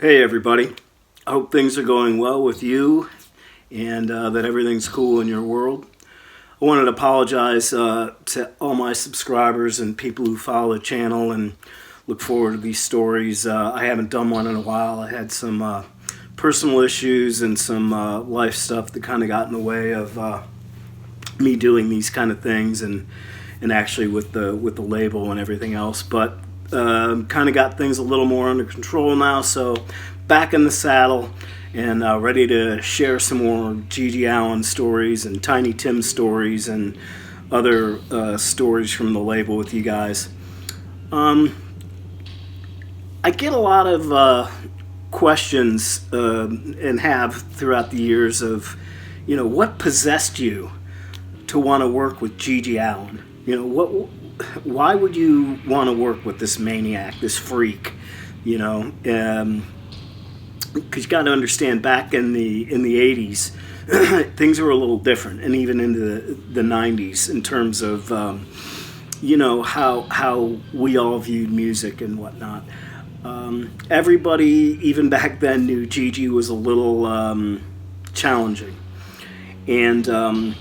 Hey everybody, I hope things are going well with you and that everything's cool in your world. I wanted to apologize to all my subscribers and people who follow the channel and look forward to these stories. I haven't done one in a while. I had some personal issues and some life stuff that kind of got in the way of me doing these kind of things and actually with the label and everything else. But kind of got things a little more under control now, so back in the saddle and ready to share some more GG Allin stories and Tiny Tim stories and other stories from the label with you guys. I get a lot of questions and have throughout the years of, what possessed you to want to work with GG Allin? Why would you want to work with this maniac, this freak? Because you got to understand, back in the 80s, things were a little different, and even into the 90s in terms of how we all viewed music and whatnot. Everybody, even back then, knew GG was a little challenging, and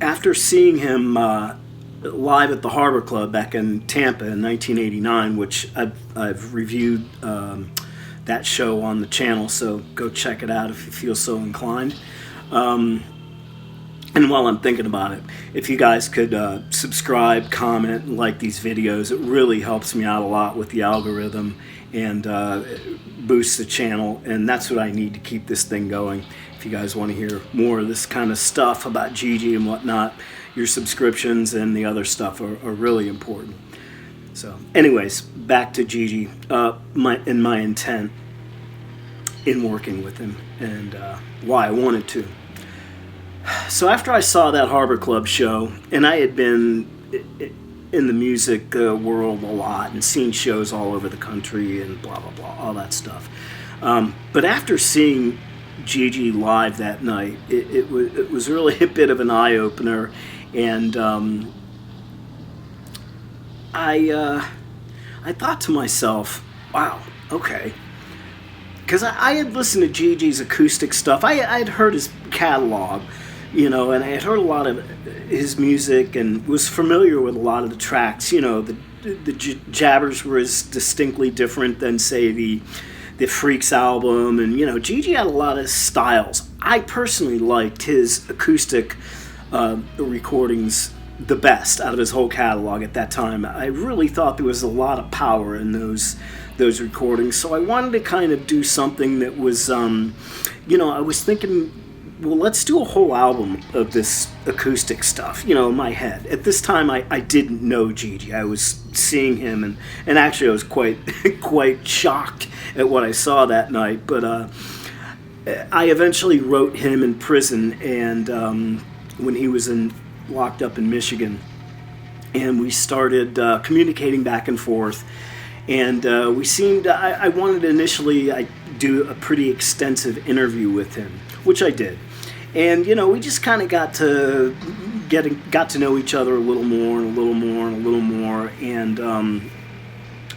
after seeing him live at the Harbor Club back in Tampa in 1989, which I've reviewed that show on the channel, so go check it out if you feel so inclined. And while I'm thinking about it, if you guys could subscribe, comment, and like these videos, it really helps me out a lot with the algorithm and boosts the channel, and that's what I need to keep this thing going. If you guys want to hear more of this kind of stuff about GG and whatnot, your subscriptions and the other stuff are really important. So anyways, back to GG, my intent in working with him and why I wanted to. So after I saw that Harbor Club show, and I had been in the music world a lot and seen shows all over the country and blah, blah, blah, all that stuff. But after seeing GG live that night, it was really a bit of an eye-opener, and I thought to myself, wow, okay. Because I had listened to GG's acoustic stuff. I had heard his catalog, and I had heard a lot of his music and was familiar with a lot of the tracks. The jabbers were as distinctly different than, say, the Freaks album, and GG had a lot of styles. I personally liked his acoustic recordings the best out of his whole catalog at that time. I really thought there was a lot of power in those recordings, so I wanted to kind of do something that was, I was thinking, well, let's do a whole album of this acoustic stuff, in my head. At this time, I didn't know GG. I was seeing him, and actually I was quite shocked at what I saw that night. But I eventually wrote him in prison, and when he was locked up in Michigan, and we started communicating back and forth. And we seemed, I wanted to initially do a pretty extensive interview with him, which I did. And, we just kind of got to know each other a little more and a little more and a little more. And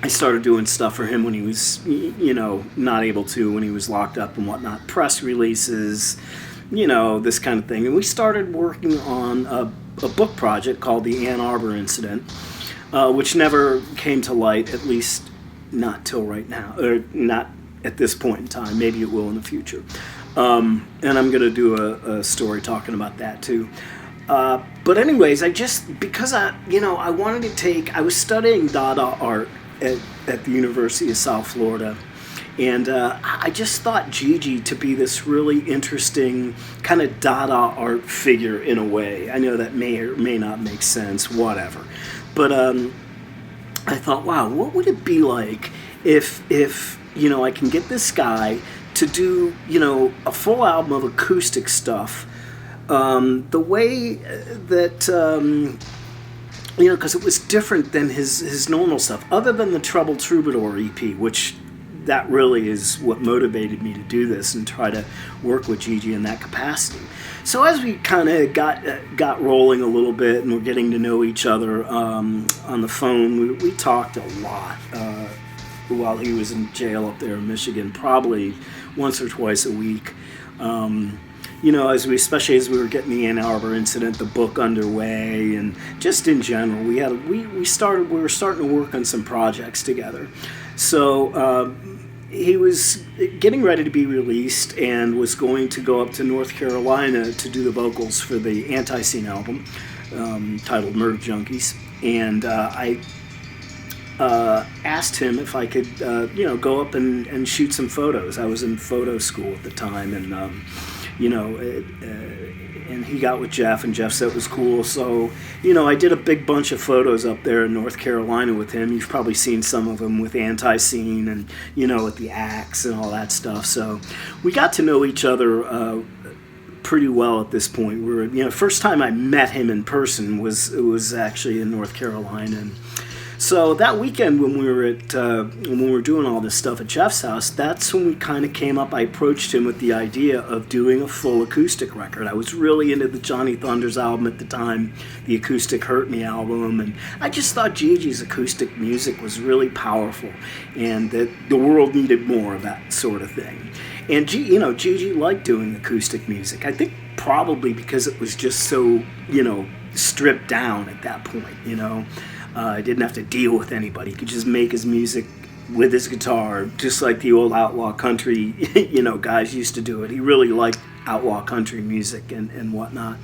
I started doing stuff for him when he was, not able to, when he was locked up and whatnot. Press releases, this kind of thing. And we started working on a book project called The Ann Arbor Incident, which never came to light, at least not till right now, or not at this point in time. Maybe it will in the future. And I'm going to do a story talking about that too. But anyways, because I wanted to I was studying Dada art at the University of South Florida. And I just thought GG to be this really interesting kind of Dada art figure in a way. I know that may or may not make sense, whatever. But I thought, wow, what would it be like if I can get this guy to do, a full album of acoustic stuff, the way that, because it was different than his normal stuff, other than the Trouble Troubadour EP, which that really is what motivated me to do this and try to work with GG in that capacity. So as we kind of got rolling a little bit and we're getting to know each other on the phone, we talked a lot while he was in jail up there in Michigan, probably once or twice a week. Especially as we were getting the Ann Arbor incident, the book underway, and just in general, we were starting to work on some projects together. So he was getting ready to be released and was going to go up to North Carolina to do the vocals for the Anti-Scene album, titled Murder Junkies. And I asked him if I could, go up and shoot some photos. I was in photo school at the time, and and he got with Jeff, and Jeff said it was cool. So, I did a big bunch of photos up there in North Carolina with him. You've probably seen some of them with Anti-Scene and, with the Axe and all that stuff. So we got to know each other pretty well at this point. First time I met him in person was actually in North Carolina. And so that weekend when we were doing all this stuff at Jeff's house, that's when we kind of came up. I approached him with the idea of doing a full acoustic record. I was really into the Johnny Thunders album at the time, the Acoustic Hurt Me album, and I just thought GG's acoustic music was really powerful, and that the world needed more of that sort of thing. And GG liked doing acoustic music. I think probably because it was just so, stripped down at that point, He didn't have to deal with anybody. He could just make his music with his guitar, just like the old outlaw country, guys used to do it. He really liked outlaw country music and whatnot.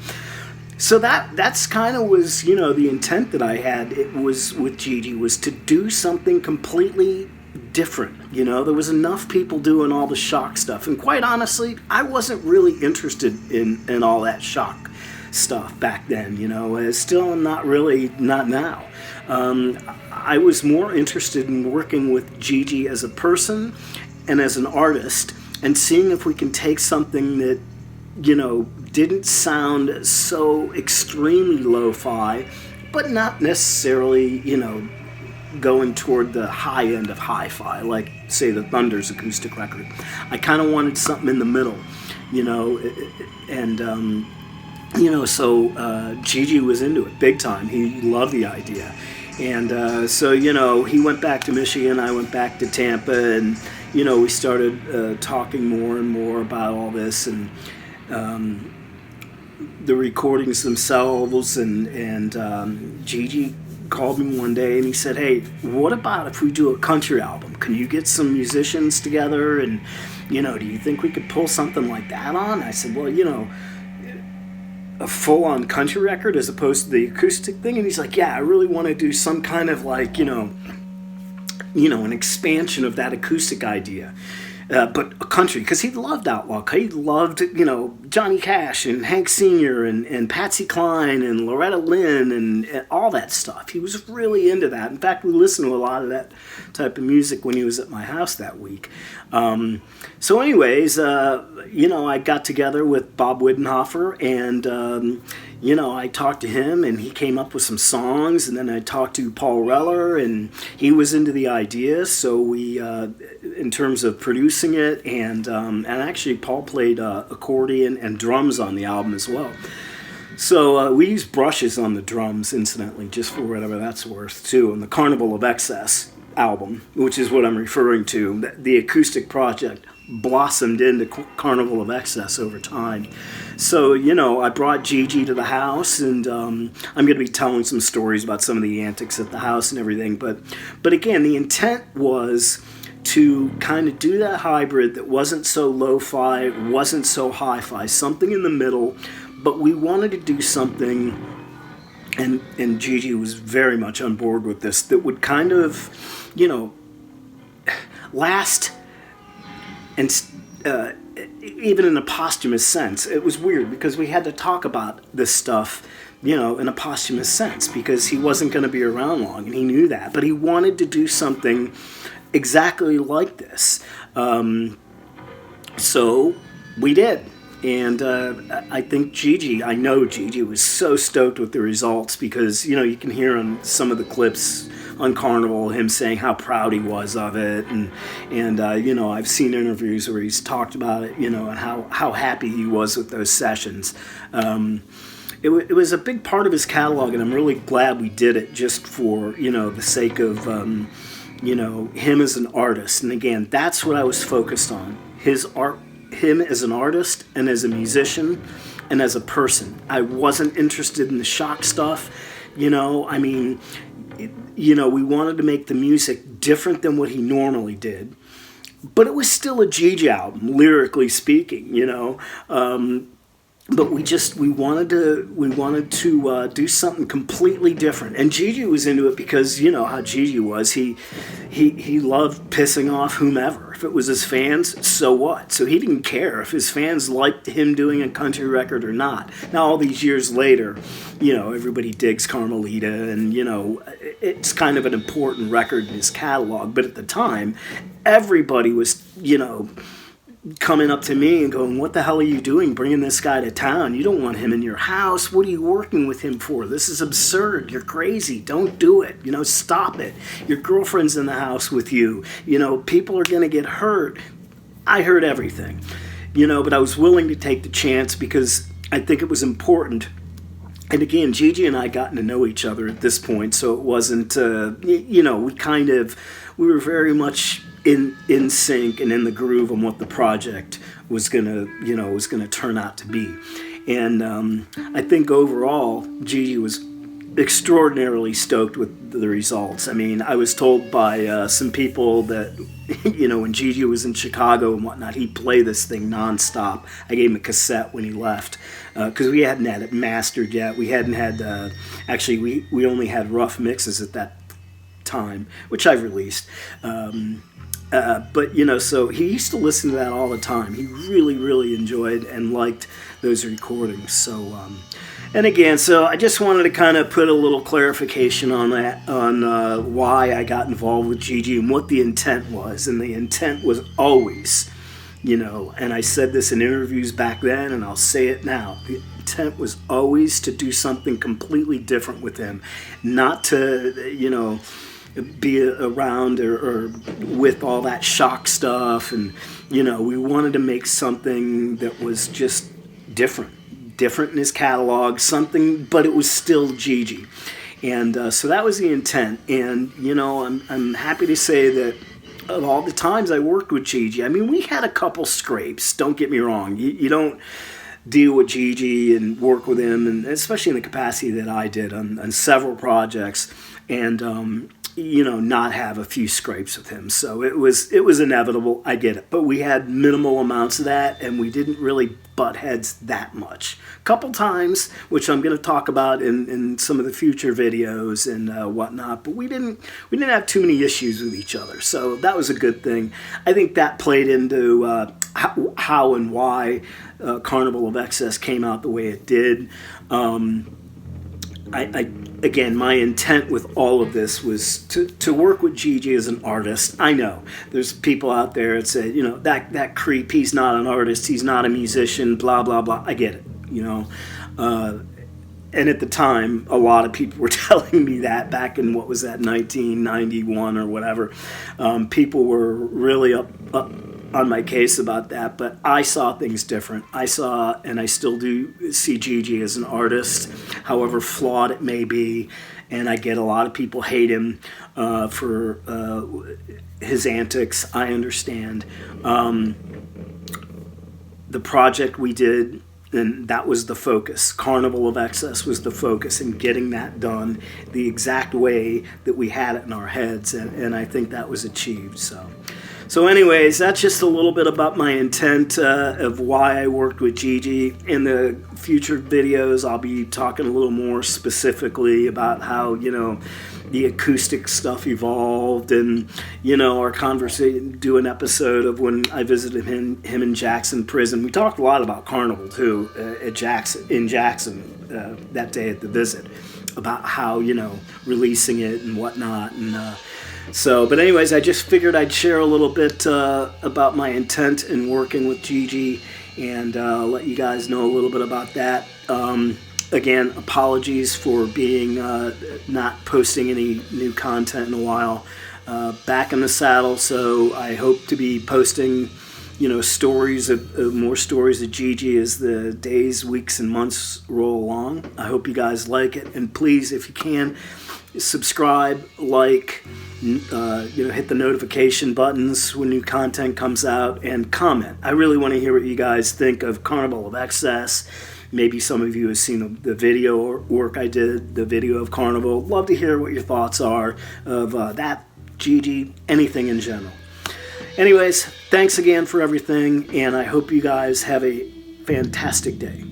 So that's kind of was, the intent that I had. It was with GG was to do something completely different. There was enough people doing all the shock stuff, and quite honestly, I wasn't really interested in all that shock stuff back then. Still not now. I was more interested in working with GG as a person and as an artist, and seeing if we can take something that didn't sound so extremely lo-fi, but not necessarily going toward the high end of hi-fi, like say the Thunders acoustic record. I kind of wanted something in the middle, and so GG was into it big time. He loved the idea. And so he went back to Michigan, I went back to Tampa, and, we started talking more and more about all this, and the recordings themselves, and GG called me one day and he said, "Hey, what about if we do a country album? Can you get some musicians together, and, do you think we could pull something like that on?" I said, "Well, a full-on country record as opposed to the acoustic thing?" And he's like, "Yeah, I really want to do some kind of like, an expansion of that acoustic idea, but a country," because he loved outlaw. He loved, Johnny Cash and Hank Sr. and Patsy Cline and Loretta Lynn and all that stuff. He was really into that. In fact, we listened to a lot of that type of music when he was at my house that week. So anyways, I got together with Bob Widenhofer, and I talked to him, and he came up with some songs, and then I talked to Paul Reller, and he was into the idea. So we, in terms of producing it, and actually Paul played accordion and drums on the album as well. So we used brushes on the drums, incidentally, just for whatever that's worth, too, on the Carnival of Excess album, which is what I'm referring to. The acoustic project blossomed into Carnival of Excess over time. So, I brought GG to the house, and I'm going to be telling some stories about some of the antics at the house and everything. But again, the intent was to kind of do that hybrid that wasn't so lo-fi, wasn't so hi-fi, something in the middle, but we wanted to do something, and GG was very much on board with this, that would kind of, last, and even in a posthumous sense. It was weird because we had to talk about this stuff, in a posthumous sense, because he wasn't going to be around long, and he knew that, but he wanted to do something exactly like this. So we did. And I think I know GG was so stoked with the results, because, you can hear on some of the clips on Carnival him saying how proud he was of it. And I've seen interviews where he's talked about it, and how happy he was with those sessions. It was a big part of his catalog, and I'm really glad we did it just for, the sake of, him as an artist. And again, that's what I was focused on. His art, him as an artist and as a musician and as a person. I wasn't interested in the shock stuff. We wanted to make the music different than what he normally did. But it was still a GG album, lyrically speaking, but we wanted to do something completely different. And GG was into it because you know how GG was. He loved pissing off whomever. If it was his fans, so what? So he didn't care if his fans liked him doing a country record or not. Now all these years later, everybody digs Carmelita, and it's kind of an important record in his catalog. But at the time, everybody was coming up to me and going, what the hell are you doing bringing this guy to town? You don't want him in your house. What are you working with him for? This is absurd. You're crazy. Don't do it. Stop it. Your girlfriend's in the house with you. People are going to get hurt. I heard everything, but I was willing to take the chance because I think it was important. And again, Gigi and I gotten to know each other at this point, so it wasn't, we were very much in sync and in the groove on what the project was gonna turn out to be. And I think overall, Gigi was extraordinarily stoked with the results. I mean, I was told by some people that, when Gigi was in Chicago and whatnot, he'd play this thing nonstop. I gave him a cassette when he left because we hadn't had it mastered yet. We hadn't had, we only had rough mixes at that time, which I've released. But so he used to listen to that all the time. He really, really enjoyed and liked those recordings. So, and again, so I just wanted to kind of put a little clarification on that, on why I got involved with GG and what the intent was. And the intent was always, and I said this in interviews back then, and I'll say it now. The intent was always to do something completely different with him, not to, be around or with all that shock stuff. And we wanted to make something that was just different in his catalog, something, but it was still GG. And so that was the intent. And I'm happy to say that of all the times I worked with GG, I mean, we had a couple scrapes, don't get me wrong. You don't deal with GG and work with him, and especially in the capacity that I did on several projects, and not have a few scrapes with him. So it was inevitable. I get it. But we had minimal amounts of that, and we didn't really butt heads that much. A couple times, which I'm going to talk about in some of the future videos and whatnot, but we didn't have too many issues with each other. So that was a good thing. I think that played into how and why Carnival of Excess came out the way it did. Again, my intent with all of this was to work with GG as an artist. I know there's people out there that say, that creep, he's not an artist, he's not a musician, blah, blah, blah. I get it, And at the time, a lot of people were telling me that back in, 1991 or whatever. People were really up on my case about that, but I saw things different. I saw, and I still do see GG as an artist, however flawed it may be, and I get a lot of people hate him for his antics. I understand. The project we did, and that was the focus. Carnival of Excess was the focus in getting that done the exact way that we had it in our heads, and I think that was achieved. So anyways, that's just a little bit about my intent of why I worked with GG. In the future videos, I'll be talking a little more specifically about how, the acoustic stuff evolved, and, our conversation, do an episode of when I visited him in Jackson prison. We talked a lot about Carnival, too, in Jackson that day at the visit, about how, releasing it and whatnot, and but anyways, I just figured I'd share a little bit about my intent in working with GG and let you guys know a little bit about that. Again, apologies for being not posting any new content in a while. Back in the saddle, so I hope to be posting, stories of more stories of GG as the days, weeks, and months roll along. I hope you guys like it, and please, if you can, subscribe, like, hit the notification buttons when new content comes out, and comment. I really want to hear what you guys think of Carnival of Excess. Maybe some of you have seen the video work I did, the video of Carnival. Love to hear what your thoughts are of that, GG, anything in general. Anyways, thanks again for everything, and I hope you guys have a fantastic day.